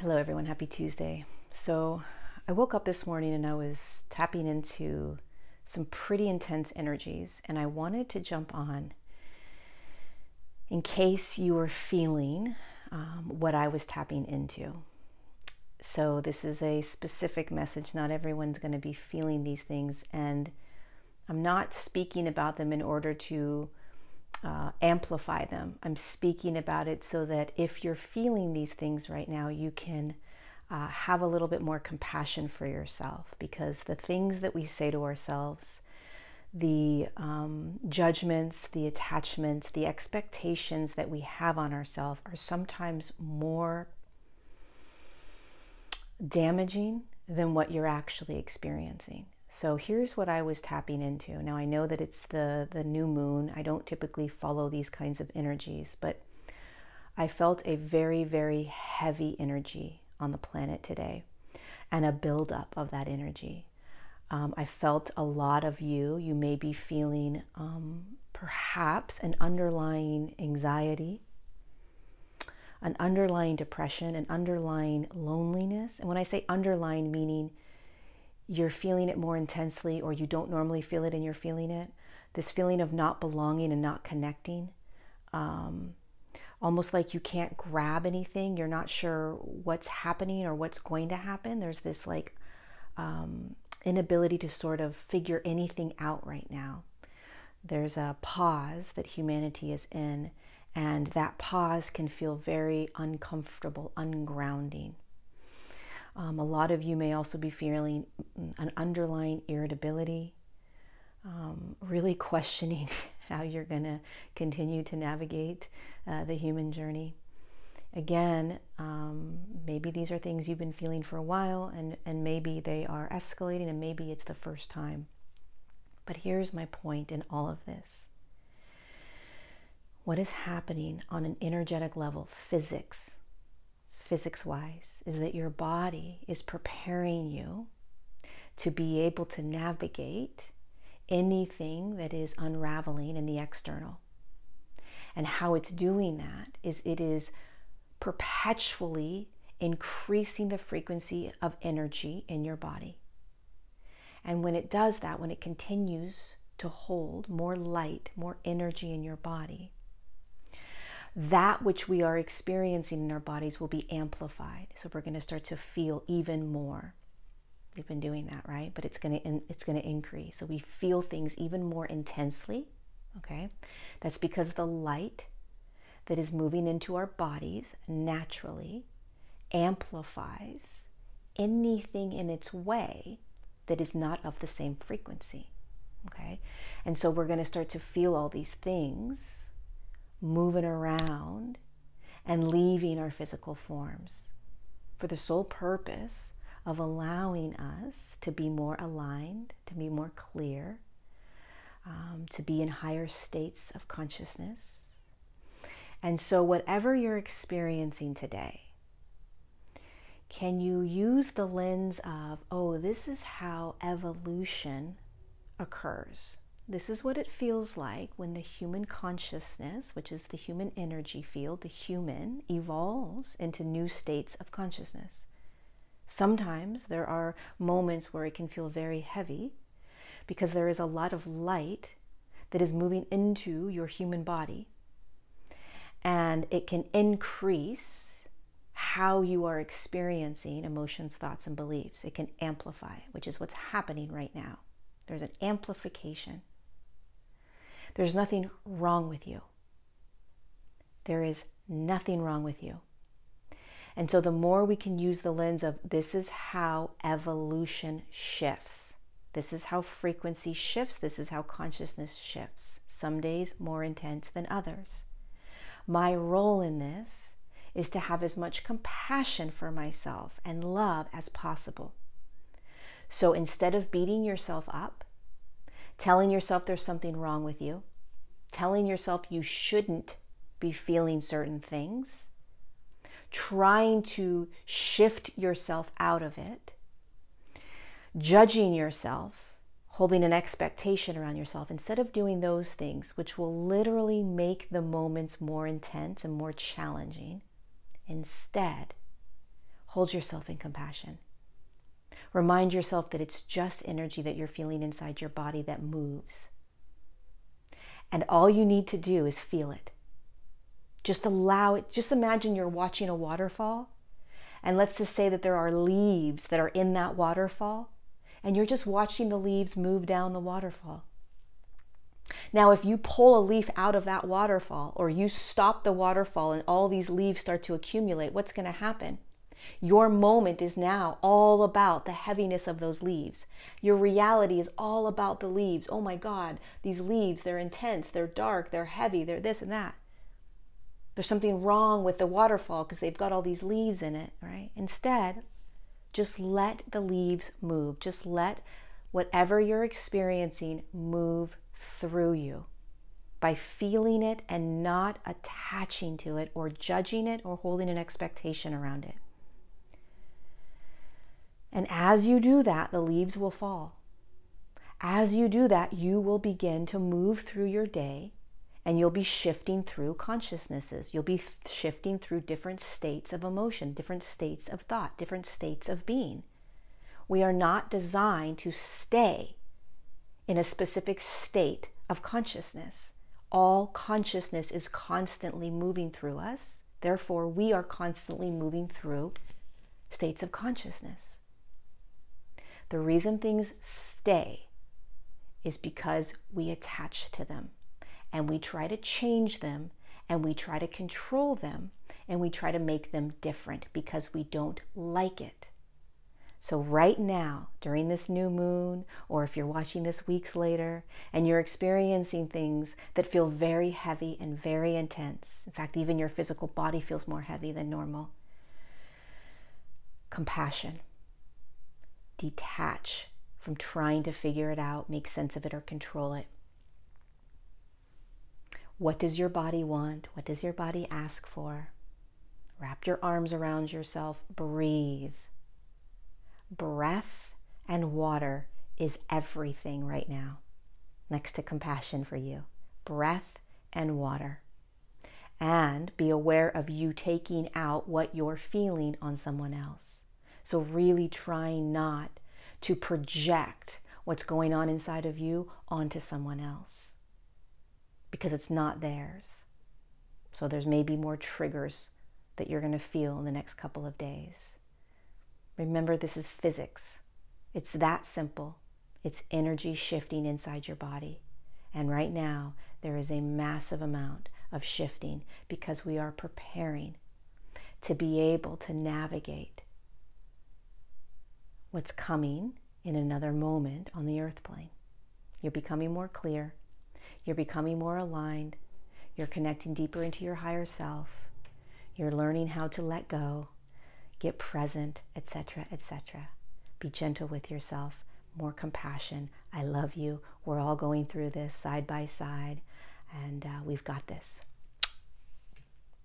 Hello everyone, happy Tuesday. So I woke up this morning and I was tapping into some pretty intense energies, and I wanted to jump on in case you were feeling what I was tapping into. So this is a specific message. Not everyone's going to be feeling these things, and I'm not speaking about them in order to amplify them. I'm speaking about it so that if you're feeling these things right now, you can have a little bit more compassion for yourself, because the things that we say to ourselves, the judgments, the attachments, the expectations that we have on ourselves are sometimes more damaging than what you're actually experiencing. So here's what I was tapping into. Now I know that it's the new moon. I don't typically follow these kinds of energies, but I felt a very, very heavy energy on the planet today and a buildup of that energy. I felt a lot of you may be feeling perhaps an underlying anxiety, an underlying depression, an underlying loneliness. And when I say underlying, meaning you're feeling it more intensely, or you don't normally feel it and you're feeling it. This feeling of not belonging and not connecting. Almost like you can't grab anything. You're not sure what's happening or what's going to happen. There's this inability to sort of figure anything out right now. There's a pause that humanity is in, and that pause can feel very uncomfortable, ungrounding. A lot of you may also be feeling an underlying irritability, really questioning how you're going to continue to navigate the human journey. Again, maybe these are things you've been feeling for a while, and maybe they are escalating, and maybe it's the first time. But here's my point in all of this. What is happening on an energetic level, physics-wise, is that your body is preparing you to be able to navigate anything that is unraveling in the external. And how it's doing that is it is perpetually increasing the frequency of energy in your body. And when it does that, when it continues to hold more light, more energy in your body, that which we are experiencing in our bodies will be amplified. So we're going to start to feel even more. We've been doing that, right? But it's going to increase. So we feel things even more intensely. Okay, that's because the light that is moving into our bodies naturally amplifies anything in its way that is not of the same frequency. Okay, and so we're going to start to feel all these things moving around and leaving our physical forms for the sole purpose of allowing us to be more aligned, to be more clear, to be in higher states of consciousness. And so whatever you're experiencing today, can you use the lens of, oh, this is how evolution occurs. This is what it feels like when the human consciousness, which is the human energy field, the human, evolves into new states of consciousness. Sometimes there are moments where it can feel very heavy because there is a lot of light that is moving into your human body, and it can increase how you are experiencing emotions, thoughts, and beliefs. It can amplify, which is what's happening right now. There's an amplification. There's nothing wrong with you. There is nothing wrong with you. And so the more we can use the lens of, this is how evolution shifts. This is how frequency shifts. This is how consciousness shifts. Some days more intense than others. My role in this is to have as much compassion for myself and love as possible. So instead of beating yourself up, telling yourself there's something wrong with you, telling yourself you shouldn't be feeling certain things, trying to shift yourself out of it, judging yourself, holding an expectation around yourself, instead of doing those things, which will literally make the moments more intense and more challenging, instead, hold yourself in compassion. Remind yourself that it's just energy that you're feeling inside your body that moves. And all you need to do is feel it. Just allow it. Just imagine you're watching a waterfall. And let's just say that there are leaves that are in that waterfall. And you're just watching the leaves move down the waterfall. Now, if you pull a leaf out of that waterfall, or you stop the waterfall and all these leaves start to accumulate, what's going to happen? Your moment is now all about the heaviness of those leaves. Your reality is all about the leaves. Oh my God, these leaves, they're intense, they're dark, they're heavy, they're this and that. There's something wrong with the waterfall because they've got all these leaves in it, right? Instead, just let the leaves move. Just let whatever you're experiencing move through you by feeling it and not attaching to it or judging it or holding an expectation around it. And as you do that, the leaves will fall. As you do that, you will begin to move through your day, and you'll be shifting through consciousnesses. You'll be shifting through different states of emotion, different states of thought, different states of being. We are not designed to stay in a specific state of consciousness. All consciousness is constantly moving through us. Therefore, we are constantly moving through states of consciousness. The reason things stay is because we attach to them, and we try to change them, and we try to control them, and we try to make them different because we don't like it. So right now, during this new moon, or if you're watching this weeks later, and you're experiencing things that feel very heavy and very intense, in fact, even your physical body feels more heavy than normal, compassion. Detach from trying to figure it out, make sense of it, or control it. What does your body want? What does your body ask for? Wrap your arms around yourself. Breathe. Breath and water is everything right now, next to compassion for you. Breath and water. And be aware of you taking out what you're feeling on someone else. So really trying not to project what's going on inside of you onto someone else, because it's not theirs. So there's maybe more triggers that you're going to feel in the next couple of days. Remember, this is physics. It's that simple. It's energy shifting inside your body. And right now, there is a massive amount of shifting because we are preparing to be able to navigate what's coming in another moment on the earth plane. You're becoming more clear. You're becoming more aligned. You're connecting deeper into your higher self. You're learning how to let go, get present, etc., etc. Be gentle with yourself, more compassion. I love you. We're all going through this side by side, and we've got this.